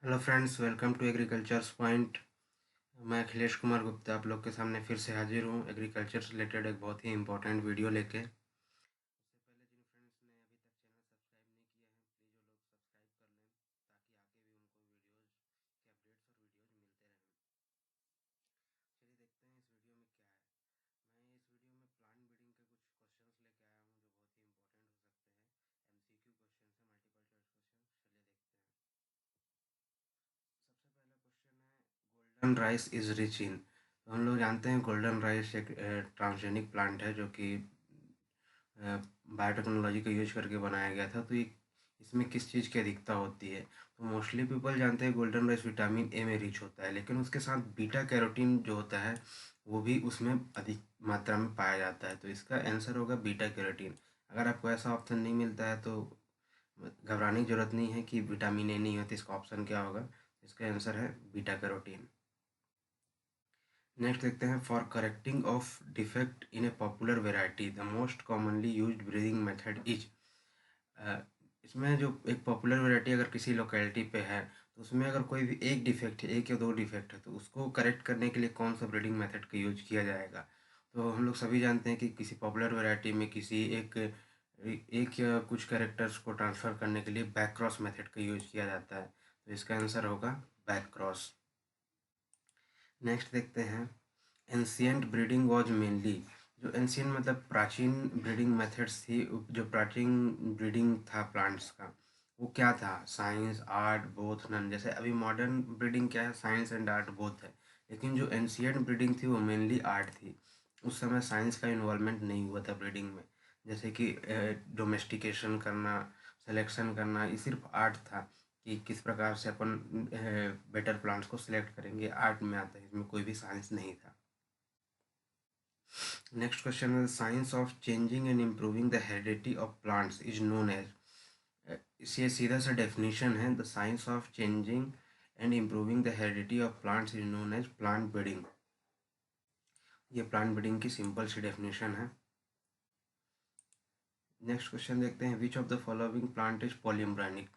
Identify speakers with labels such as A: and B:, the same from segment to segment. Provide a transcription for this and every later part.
A: Hello friends, welcome to agricultures point. मैं अखिलेश कुमार गुप्ता आप लोग के सामने फिर से हाजिर हूँ एग्रीकल्चर से रिलेटेड एक बहुत ही इंपॉर्टेंट वीडियो लेके। उससे पहले जिन फ्रेंड्स ने अभी तक चैनल सब्सक्राइब नहीं किया है, प्लीज़ वो लोग सब्सक्राइब कर लें ताकि आगे भी उनको वीडियोज़ के अपडेट्स और वीडियोज़ मिलते रहें। चलिए देखते हैं इस वीडियो में क्या है। मैं इस वीडियो में प्लांट ब्रीडिंग के कुछ क्वेश्चंस लेके आया हूँ जो बहुत ही इंपॉर्टेंट हो सकते हैं। एमसीक्यू क्वेश्चन है, मल्टीपल चॉइस क्वेश्चन। चलिए देखते हैं। सबसे पहला क्वेश्चन है, golden rice is rich in. तो हम लोग जानते हैं गोल्डन राइस एक ट्रांसजेनिक प्लांट है जो कि बायोटेक्नोलॉजी का यूज करके बनाया गया था। तो ये इसमें किस चीज़ की अधिकता होती है? तो मोस्टली पीपल जानते हैं गोल्डन राइस विटामिन ए में रिच होता है, लेकिन उसके साथ बीटा कैरोटीन जो होता है वो भी उसमें अधिक मात्रा में पाया जाता है। तो इसका आंसर होगा बीटा कैरोटीन। अगर आपको ऐसा ऑप्शन नहीं मिलता है तो घबराने की ज़रूरत नहीं है कि विटामिन ए नहीं है, तो इसका ऑप्शन क्या होगा? इसका आंसर है बीटा कैरोटीन। नेक्स्ट देखते हैं, for correcting of defect in A popular variety the most commonly used breathing method is. इसमें जो एक पॉपुलर वेराइटी अगर किसी लोकेलिटी पे है तो उसमें अगर कोई भी एक डिफेक्ट है, एक या दो डिफेक्ट है, तो उसको करेक्ट करने के लिए कौन सा ब्रीडिंग मेथड का यूज किया जाएगा? तो हम लोग सभी जानते हैं कि किसी पॉपुलर वेराइटी में किसी एक एक या कुछ कैरेक्टर्स को ट्रांसफ़र करने के लिए बैक क्रॉस मेथड का यूज किया जाता है। तो इसका आंसर होगा बैक क्रॉस। नेक्स्ट देखते हैं, एंशियंट ब्रीडिंग वाज मेनली। जो एंशियंट मतलब प्राचीन ब्रीडिंग मेथड्स थी, जो प्राचीन ब्रीडिंग था प्लांट्स का, वो क्या था? Science, art, both, none. जैसे अभी मॉडर्न ब्रीडिंग क्या है, साइंस एंड आर्ट बोथ है, लेकिन जो एंशियंट ब्रीडिंग थी वो मेनली आर्ट थी। उस समय साइंस का इन्वॉल्वमेंट नहीं हुआ था ब्रीडिंग में। जैसे कि डोमेस्टिकेशन करना, सिलेक्शन करना, ये सिर्फ आर्ट था कि किस प्रकार से अपन बेटर प्लांट्स को सिलेक्ट करेंगे, आर्ट में आता है, इसमें कोई भी साइंस नहीं था। नेक्स्ट क्वेश्चन है, science of changing and improving the heredity of plants is known as. इसे सीधा सा डेफिनेशन है, the science of changing and improving the heredity of plants is known as plant breeding. ये plant breeding की simple सी definition है। Next question देखते हैं, which of the following plant is polyembryonic.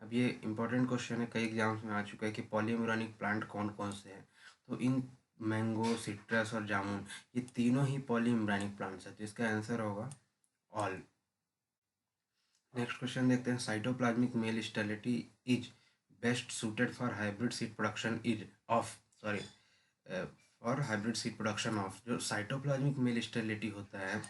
A: अब ये इंपॉर्टेंट क्वेश्चन है, कई एग्जाम्स में आ चुका है कि पॉलीम्ब्रानिक प्लांट कौन कौन से हैं। तो इन मैंगो, सिट्रस और जामुन, ये तीनों ही पॉलीम्ब्रानिक प्लांट्स हैं, जिसका आंसर होगा ऑल। नेक्स्ट क्वेश्चन देखते हैं, cytoplasmic male sterility is best suited for hybrid seed production is of, sorry, for hybrid seed production of. जो साइटोप्लाज्मिक मेल स्टेरिलिटी होता है,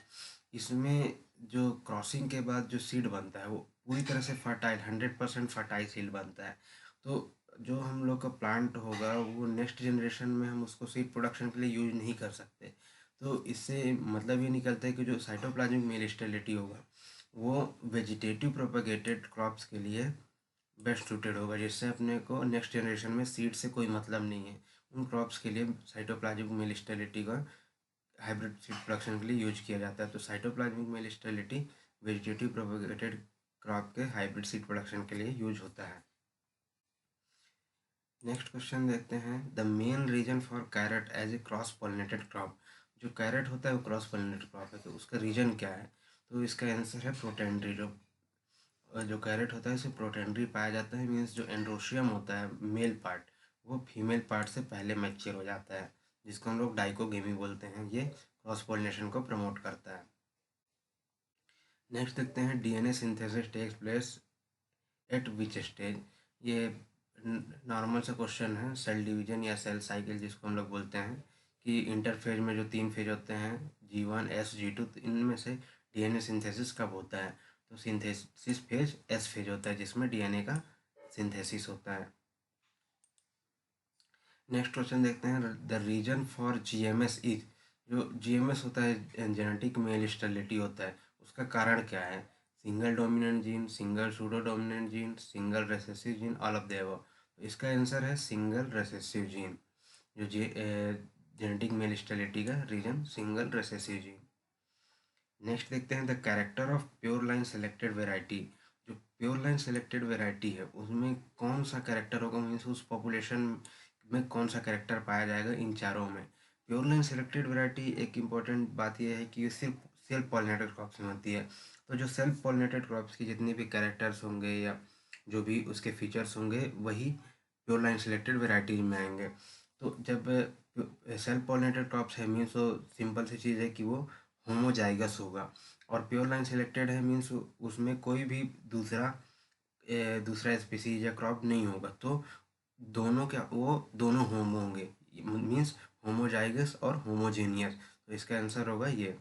A: इसमें जो क्रॉसिंग के बाद जो सीड बनता है वो पूरी तरह से फर्टाइल, 100% फर्टाइल सीड बनता है। तो जो हम लोग का प्लांट होगा वो नेक्स्ट जनरेशन में हम उसको सीड प्रोडक्शन के लिए यूज नहीं कर सकते। तो इससे मतलब ये निकलता है कि जो साइटोप्लाज्मिक मेल स्टेरिलिटी होगा वो वेजिटेटिव प्रोपेगेटेड क्रॉप्स के लिए बेस्ट सूटेड होगा, जिससे अपने को नेक्स्ट जनरेशन में सीड से कोई मतलब नहीं है। उन क्रॉप्स के लिए साइटोप्लाज्मिक मेल स्टेरिलिटी का हाइब्रिड सीड प्रोडक्शन के लिए यूज किया जाता है। तो cytoplasmic male sterility vegetative propagated crop के हाइब्रिड सीड प्रोडक्शन के लिए यूज होता है। नेक्स्ट क्वेश्चन देखते हैं, the main reason for carrot as a cross pollinated crop. जो कैरेट होता है वो क्रॉस पॉलिनेटेड क्रॉप है, तो उसका रीजन क्या है? तो इसका आंसर है प्रोटेंड्री। जो कैरेट होता है इसे प्रोटेंड्री पाया जाता है, मीन्स जो एंड्रोशियम होता है मेल पार्ट, वो फीमेल पार्ट से पहले मैच्योर हो जाता है, जिसको हम लोग डाइकोगेमी बोलते हैं। ये क्रॉस पॉलिनेशन को प्रमोट करता है। नेक्स्ट देखते हैं, DNA synthesis takes place at which stage. ये नॉर्मल सा क्वेश्चन है, सेल डिवीजन या सेल साइकिल जिसको हम लोग बोलते हैं, कि इंटरफेज में जो 3 फेज होते हैं, G1 S G2, तो इनमें से डीएनए सिंथेसिस कब होता है? तो सिंथेसिस फेज एस फेज होता है, जिसमें डीएनए का सिंथेसिस होता है। नेक्स्ट क्वेश्चन देखते हैं, the reason for GMS is. जो जीएमएस होता है जेनेटिक मेल स्टेरिलिटी होता है, उसका कारण क्या है? Single dominant gene, single pseudo dominant gene, single recessive gene, all of the above. तो इसका आंसर है सिंगल रेसेसिव जीन। जो जेनेटिक मेल स्टेरिलिटी का reason single recessive gene. Next देखते हैं, the character of pure line selected variety. जो pure line selected variety है उसमें कौन सा कैरेक्टर होगा, मीन्स उस पॉपुलेशन में कौन सा कैरेक्टर पाया जाएगा इन चारों में? प्योर लाइन सेलेक्टेड वेराइटी, एक इम्पॉर्टेंट बात यह है कि ये सिर्फ सेल्फ पॉलिनेटेड क्रॉप्स में होती है। तो जो सेल्फ पॉलिनेटेड क्रॉप्स की जितने भी कैरेक्टर्स होंगे या जो भी उसके फीचर्स होंगे, वही प्योर लाइन सिलेक्टेड वेराइटीज में आएंगे। तो जब सेल्फ पॉलिनेटेड क्रॉप्स है मीन्स तो सिंपल सी चीज़ है कि वो होमोजाइगस होगा, और प्योर लाइन सिलेक्टेड है मीन्स उसमें कोई भी दूसरा स्पीसीज या क्रॉप नहीं होगा। तो दोनों क्या, वो दोनों होमो होंगे, मीन्स होमोजाइगस और होमोजेनियस। तो इसका आंसर होगा ये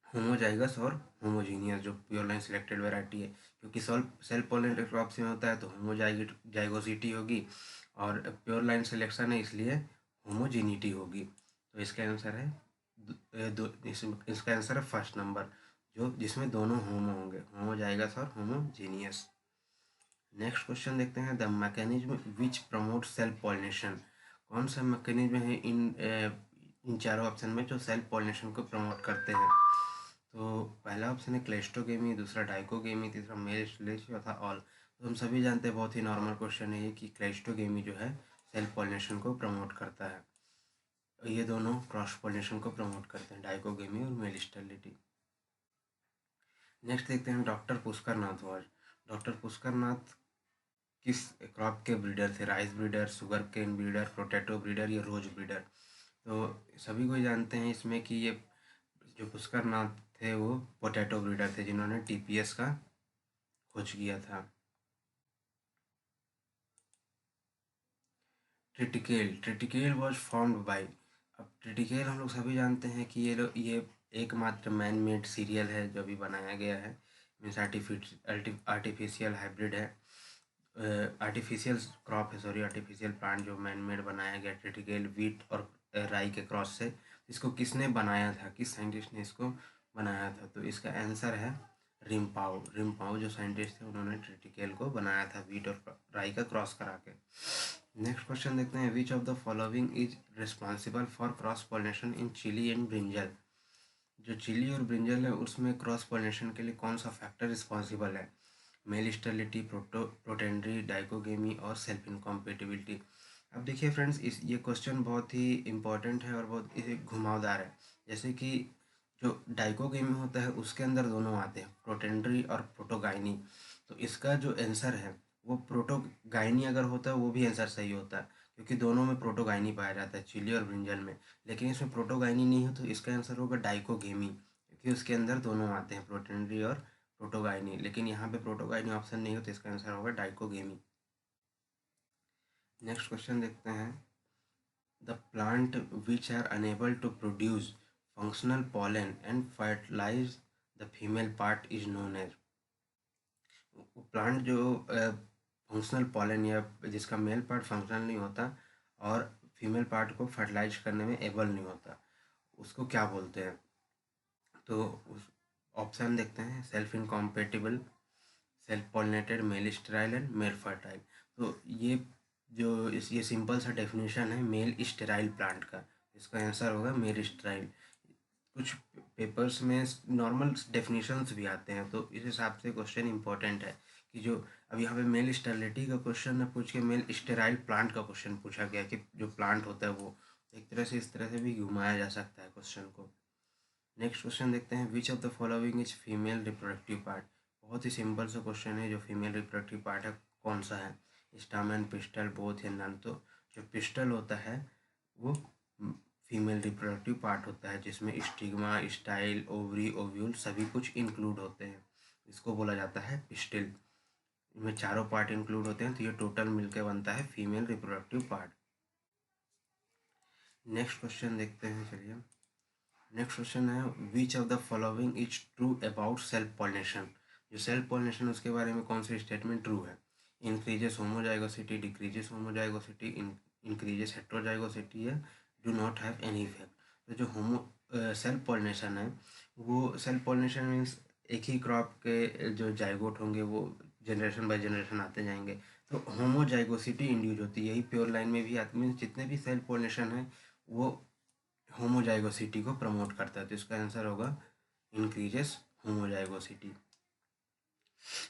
A: होमोजाइगस और होमोजीनियस जो प्योर लाइन सिलेक्टेड वैरायटी है, क्योंकि सेल्फ पॉलिनेटेड क्रॉप्स में होता है तो होमोजाइगोसिटी होगी, और प्योर लाइन सिलेक्शन है इसलिए होमोजीनिटी होगी। तो इसका आंसर है इसका आंसर है फर्स्ट नंबर, जो जिसमें दोनों होमो होंगे, होमोजाइगस और होमोजीनियस। नेक्स्ट क्वेश्चन देखते हैं, the mechanism which promote self pollination. कौन सा मैकेनिज्म है इन चारों ऑप्शन में जो सेल्फ पॉलिनेशन को प्रमोट करते हैं। तो पहला ऑप्शन है क्लेस्टोगेमी, दूसरा डाइकोगेमी, तीसरा मेरिस्टेलिस, चौथा ऑल। तो हम सभी जानते हैं, बहुत ही नॉर्मल क्वेश्चन है ये, कि क्लेस्टोगेमी जो है सेल्फ पॉलिनेशन को प्रमोट करता है। ये दोनों क्रॉस पॉलिनेशन को प्रमोट करते हैं, डाइकोगेमी और मेरिस्टेलिटी। नेक्स्ट देखते हैं doctor Pushkar Nath was. Doctor Pushkar Nath किस क्रॉप के ब्रीडर थे, rice breeder, sugarcane breeder, potato breeder या रोज ब्रीडर। तो सभी को जानते हैं इसमें कि ये जो पुष्कर नाथ थे वो पोटैटो ब्रीडर थे, जिन्होंने टीपीएस का खोज किया था। Triticale was formed by. अब ट्रिटिकेल हम लोग सभी जानते हैं कि ये एकमात्र मैन मेड सीरियल है जो अभी बनाया गया है, मीन्स आर्टिफिशियल हाइब्रिड है, आर्टिफिशियल क्रॉप है, सॉरी आर्टिफिशियल प्लांट जो मैन मेड बनाया गया ट्रिटिकेल व्हीट और राई के क्रॉस से। इसको किसने बनाया था, किस साइंटिस्ट ने इसको बनाया था। तो इसका आंसर है रिमपाओ जो साइंटिस्ट थे उन्होंने ट्रिटिकेल को बनाया था व्हीट और राई का क्रॉस करा के। नेक्स्ट क्वेश्चन देखते हैं, which of the following is responsible for cross pollination in chilli and brinjal. जो चिली और ब्रिंजल है उसमें क्रॉस पॉलिनेशन के लिए कौन सा फैक्टर रिस्पॉन्सिबल है। मेल स्टेरिलिटी, प्रोटेंड्री, डाइकोगेमी और सेल्फ इनकॉम्पेटिबिलिटी। अब देखिए फ्रेंड्स, ये क्वेश्चन बहुत ही इंपॉर्टेंट है और बहुत इसे घुमावदार है। जैसे कि जो डाइकोगेमी होता है उसके अंदर दोनों आते हैं, प्रोटेंड्री और प्रोटोगाइनी। तो इसका जो आंसर है वो प्रोटोगाइनी अगर होता है वो भी आंसर सही होता है, क्योंकि दोनों में प्रोटोगाइनी पाया जाता है, चिली और ब्रिंजल में। लेकिन इसमें प्रोटोगाइनी नहीं है तो इसका आंसर होगा डाइकोगेमी, क्योंकि उसके अंदर दोनों आते हैं, प्रोटेंड्री और प्रोटोगाइनी। लेकिन यहाँ पे प्रोटोगाइनी ऑप्शन नहीं हो तो इसका आंसर होगा डाइकोगेमी। नेक्स्ट क्वेश्चन देखते हैं, the plant which are unable to produce functional pollen and fertilize the female part is known as. Plant जो फंक्शनल पॉलन या जिसका मेल पार्ट फंक्शनल नहीं होता और फीमेल पार्ट को फर्टिलाइज करने में एबल नहीं होता, उसको क्या बोलते हैं। तो उस ऑप्शन देखते हैं, self incompatible, self pollinated, male sterile and male fertile. तो ये सिंपल सा डेफिनेशन है मेल स्टेराइल प्लांट का, इसका आंसर होगा मेल स्टेराइल। कुछ पेपर्स में नॉर्मल डेफिनेशंस भी आते हैं, तो इस हिसाब से क्वेश्चन इंपॉर्टेंट है कि जो अब यहाँ पे मेल स्टेरिलिटी का क्वेश्चन है पूछ के मेल स्टेराइल प्लांट का क्वेश्चन पूछा गया कि जो प्लांट होता है वो एक तरह से इस तरह से भी घुमाया जा सकता है क्वेश्चन को। नेक्स्ट क्वेश्चन देखते हैं, which of the following is female reproductive part. बहुत ही सिंपल सा क्वेश्चन है, जो फीमेल रिप्रोडक्टिव पार्ट है कौन सा है, स्टामेन, पिस्टल, बोथ या नन। तो जो पिस्टल होता है वो फीमेल रिप्रोडक्टिव पार्ट होता है, जिसमें स्टिग्मा, स्टाइल, ओवरी, ओव्यूल सभी कुछ इंक्लूड होते हैं, इसको बोला जाता है पिस्टिल। इनमें चारों पार्ट इंक्लूड होते हैं तो ये टोटल मिलकर बनता है female reproductive part. Next question देखते हैं, चलिए। नेक्स्ट क्वेश्चन है, which of the following is true about self pollination. जो सेल्फ पॉलिनेशन उसके बारे में कौन सी स्टेटमेंट ट्रू है। Increases homozygosity, decreases homozygosity, increases heterozygosity या do not have any effect. तो जो सेल्फ पॉलिनेशन है वो सेल्फ पॉलिनेशन मीन्स एक ही क्रॉप के जो जाइगोट होंगे वो जनरेशन बाय जनरेशन आते जाएंगे, तो होमोजाइगोसिटी इंड्यूज होती है। यही प्योर लाइन में भी आती मीन्स जितने भी सेल्फ पॉलिनेशन है वो होमोजाइगोसिटी को प्रमोट करता है, तो इसका आंसर होगा इंक्रीजेस होमोजाइगोसिटी।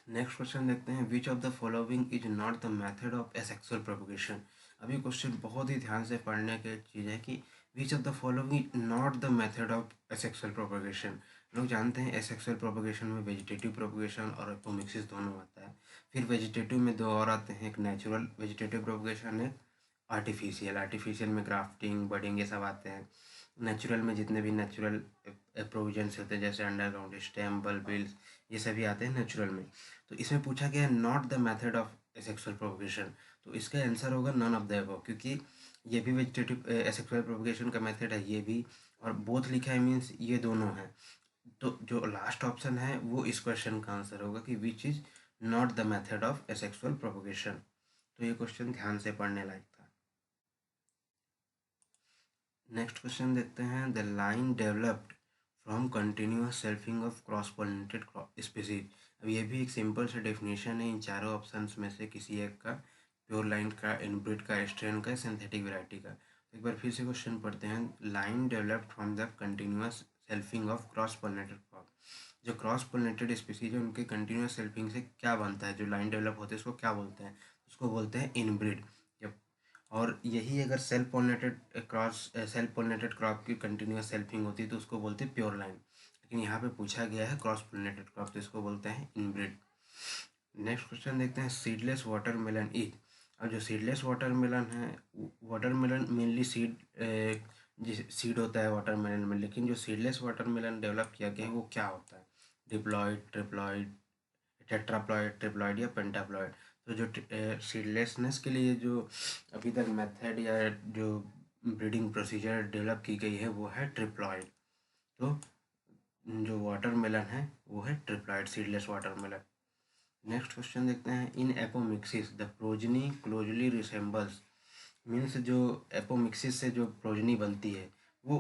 A: नेक्स्ट क्वेश्चन देखते हैं, which of the following is not the method of asexual propagation. अभी क्वेश्चन बहुत ही ध्यान से पढ़ने की चीज़ है कि विच of the following is not the method of asexual propagation. लोग जानते हैं एसेक्सुअल प्रोपगेशन में वेजिटेटिव प्रोपगेशन और एपोमिक्सिस दोनों आता है। फिर वेजिटेटिव में दो और आते हैं, एक नेचुरल वेजिटेटिव प्रोपगेशन है, आर्टिफिशियल। आर्टिफिशियल में ग्राफ्टिंग, बडिंग ये सब आते हैं। नेचुरल में जितने भी नेचुरल प्रोविजंस होते हैं जैसे अंडरग्राउंड स्टेम, बल्ब, बिल्स, ये सभी आते हैं नेचुरल में। तो इसमें पूछा गया है not the method of asexual propagation, तो इसका आंसर होगा नन ऑफ द अबव, क्योंकि ये भी वेजिटेटिव एसेक्सुअल प्रोपगेशन का मेथड है, ये भी, और बोथ लिखा है मीन्स ये दोनों है। तो जो लास्ट ऑप्शन है वो इस क्वेश्चन का आंसर होगा कि which is not the method of asexual propagation. तो ये क्वेश्चन ध्यान से पढ़ने लायक था। नेक्स्ट क्वेश्चन देखते हैं, the line developed from continuous selfing of cross pollinated species. अब ये भी एक सिंपल सा डेफिनेशन है इन चारों ऑप्शंस में से किसी एक का, प्योर लाइन का, इनब्रीड का, स्ट्रेन का, सिंथेटिक वैरायटी का। तो एक बार फिर से क्वेश्चन पढ़ते हैं, line developed from the continuous selfing of cross pollinated crop. जो क्रॉस पोलिनेटेड स्पीसीज है उनके कंटिन्यूअस सेल्फिंग से क्या बनता है, जो लाइन डेवलप होते हैं उसको क्या बोलते हैं, उसको बोलते हैं इनब्रीड। और यही अगर सेल्फ पोलिनेटेड क्रॉप की कंटिन्यूअस सेल्फिंग होती है तो उसको बोलते हैं प्योर लाइन। लेकिन यहाँ पे पूछा गया है क्रॉस पोलिनेटेड क्रॉप, तो इसको बोलते हैं इनब्रीड। नेक्स्ट क्वेश्चन देखते हैं, सीडलेस वाटरमेलन इज। अब जो सीडलेस वाटरमेलन है, वाटरमेलन मेनली सीड होता है वाटरमेलन में, लेकिन जो सीडलेस वाटरमेलन डेवलप किया गया है वो क्या होता है, डिप्लॉयड, ट्रिप्लॉयड, टेट्राप्लॉयड, ट्रिप्लॉयड या पेंटाप्लॉयड। तो जो सीडलेसनेस के लिए जो अभी तक मेथड या जो ब्रीडिंग प्रोसीजर डेवलप की गई है वो है ट्रिप्लॉयड। तो जो वाटरमेलन है वो है triploid, seedless watermelon. Next question देखते हैं, in apomixis the progeny closely resembles, means जो एपोमिक्सिस से जो प्रोजनी बनती है वो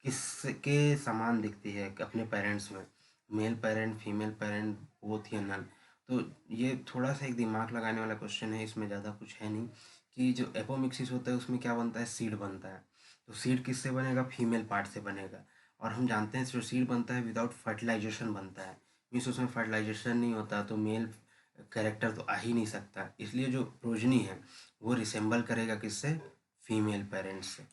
A: किसके समान दिखती है अपने पेरेंट्स में, male parent, female parent, both या नन। तो ये थोड़ा सा एक दिमाग लगाने वाला क्वेश्चन है, इसमें ज़्यादा कुछ है नहीं। कि जो एपोमिक्सिस होता है उसमें क्या बनता है, सीड बनता है। तो सीड किससे बनेगा, फीमेल पार्ट से बनेगा। और हम जानते हैं जो सीड बनता है विदाउट फर्टिलाइजेशन बनता है, मीन्स उसमें फर्टिलाइजेशन नहीं होता, तो मेल कैरेक्टर तो आ ही नहीं सकता। इसलिए जो प्रोजनी है वो रिसेंबल करेगा किससे, फीमेल पेरेंट्स से।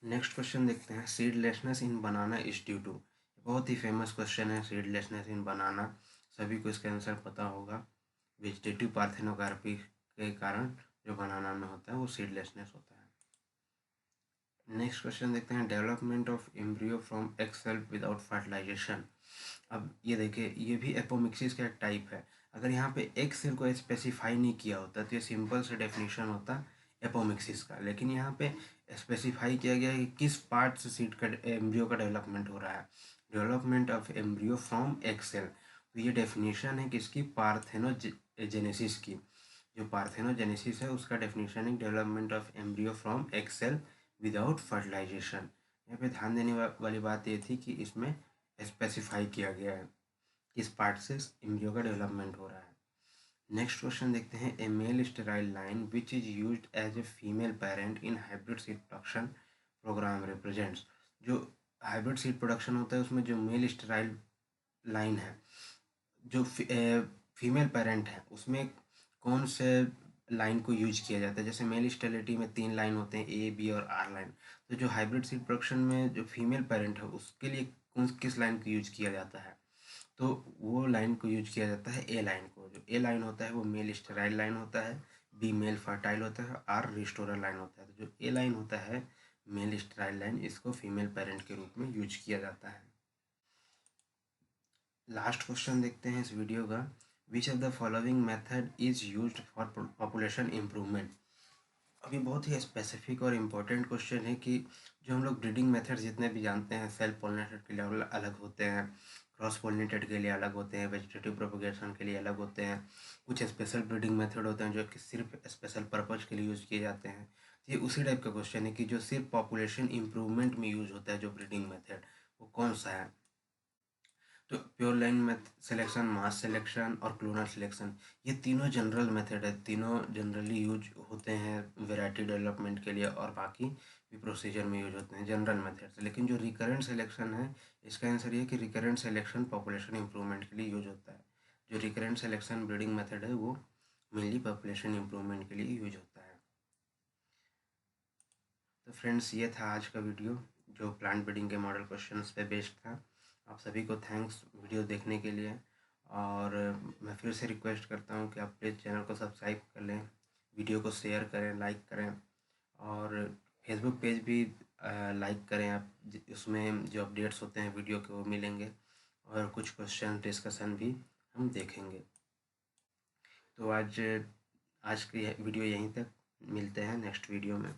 A: नेक्स्ट क्वेश्चन देखते हैं, सीडलेसनेस इन बनाना इज ड्यू टू। बहुत ही फेमस क्वेश्चन है, सीडलेसनेस इन बनाना, सभी को इसका आंसर पता होगा। वेजिटेटिव पार्थेनोकार्पी के कारण जो बनाना में होता है वो सीडलेसनेस होता है। नेक्स्ट क्वेश्चन देखते हैं, development of embryo from egg cell without fertilization. अब ये देखिए, ये भी एपोमिक्सिस का एक टाइप है। अगर यहाँ पे एग सेल को स्पेसिफाई नहीं किया होता तो ये सिंपल से डेफिनेशन होता एपोमिक्सिस का, लेकिन यहाँ पे स्पेसिफाई किया गया है कि किस पार्ट से सीड का एम्ब्रियो का डेवलपमेंट हो रहा है, development of embryo from egg cell. तो ये डेफिनेशन है किसकी, पार्थेनोजेनेसिस की। जो पार्थेनोजेनेसिस है उसका डेफिनेशन है development of embryo from egg cell without fertilization. यहाँ पे ध्यान देने वाली बात ये थी कि इसमें स्पेसिफाई किया गया है किस पार्ट से एम्ब्रियो का डेवलपमेंट हो रहा है। नेक्स्ट क्वेश्चन देखते हैं, a male sterile line which is used as a female parent in hybrid seed production program represents. जो हाइब्रिड सीड प्रोडक्शन होता है उसमें जो मेल स्टेराइल लाइन है, जो फीमेल पेरेंट है, उसमें कौन से लाइन को यूज किया जाता है। जैसे मेल स्टेरिलिटी में 3 लाइन होते हैं, ए, बी और आर लाइन। तो जो हाइब्रिड सीड प्रोडक्शन में जो फीमेल पेरेंट है उसके लिए कौन किस लाइन को यूज किया जाता है, तो वो लाइन को यूज किया जाता है ए लाइन को। जो ए लाइन होता है वो मेल स्टेराइल लाइन होता है, बी मेल फर्टाइल होता है, आर रिस्टोरर लाइन होता है। तो जो ए लाइन होता है मेल स्टेराइल लाइन, इसको फीमेल पेरेंट के रूप में यूज किया जाता है। लास्ट क्वेश्चन देखते हैं इस वीडियो का, विच of the following method is used for population improvement. अभी बहुत ही स्पेसिफिक और इम्पोर्टेंट क्वेश्चन है कि जो हम लोग ब्रीडिंग मेथड जितने भी जानते हैं, सेल्फ पोलिनेटेड के लिए अलग होते हैं, क्रॉस पोलिनेटेड के लिए अलग होते हैं, वेजिटेटिव प्रोपगेशन के लिए अलग होते हैं, कुछ स्पेशल ब्रीडिंग मेथड होते हैं जो कि सिर्फ स्पेशल पर्पज के लिए यूज़ किए जाते हैं। ये उसी टाइप का क्वेश्चन है कि जो सिर्फ पॉपुलेशन इम्प्रूवमेंट में यूज़ होता है जो ब्रीडिंग मेथड, वो कौन सा है। तो प्योर लाइन मेथ सिलेक्शन, मास सिलेक्शन और क्लोनल सिलेक्शन, ये तीनों जनरल मेथड है, तीनों जनरली यूज होते हैं वैरायटी डेवलपमेंट के लिए, और बाकी भी प्रोसीजर में यूज होते हैं जनरल मेथड। लेकिन जो रिकरेंट सिलेक्शन है, इसका आंसर ये कि रिकरेंट सिलेक्शन पॉपुलेशन इंप्रूवमेंट के लिए यूज होता है। जो रिकरेंट सिलेक्शन ब्रीडिंग मेथड है वो मेनली पॉपुलेशन इंप्रूवमेंट के लिए यूज होता है। तो फ्रेंड्स, ये था आज का वीडियो जो प्लांट ब्रीडिंग के मॉडल क्वेश्चंस पे बेस्ड था। आप सभी को थैंक्स वीडियो देखने के लिए, और मैं फिर से रिक्वेस्ट करता हूँ कि आप प्लीज़ चैनल को सब्सक्राइब कर लें, वीडियो को शेयर करें, लाइक करें और फेसबुक पेज भी लाइक करें आप। उसमें जो अपडेट्स होते हैं वीडियो के वो मिलेंगे और कुछ क्वेश्चन डिस्कशन भी हम देखेंगे। तो आज की वीडियो यहीं तक, मिलते हैं नेक्स्ट वीडियो में।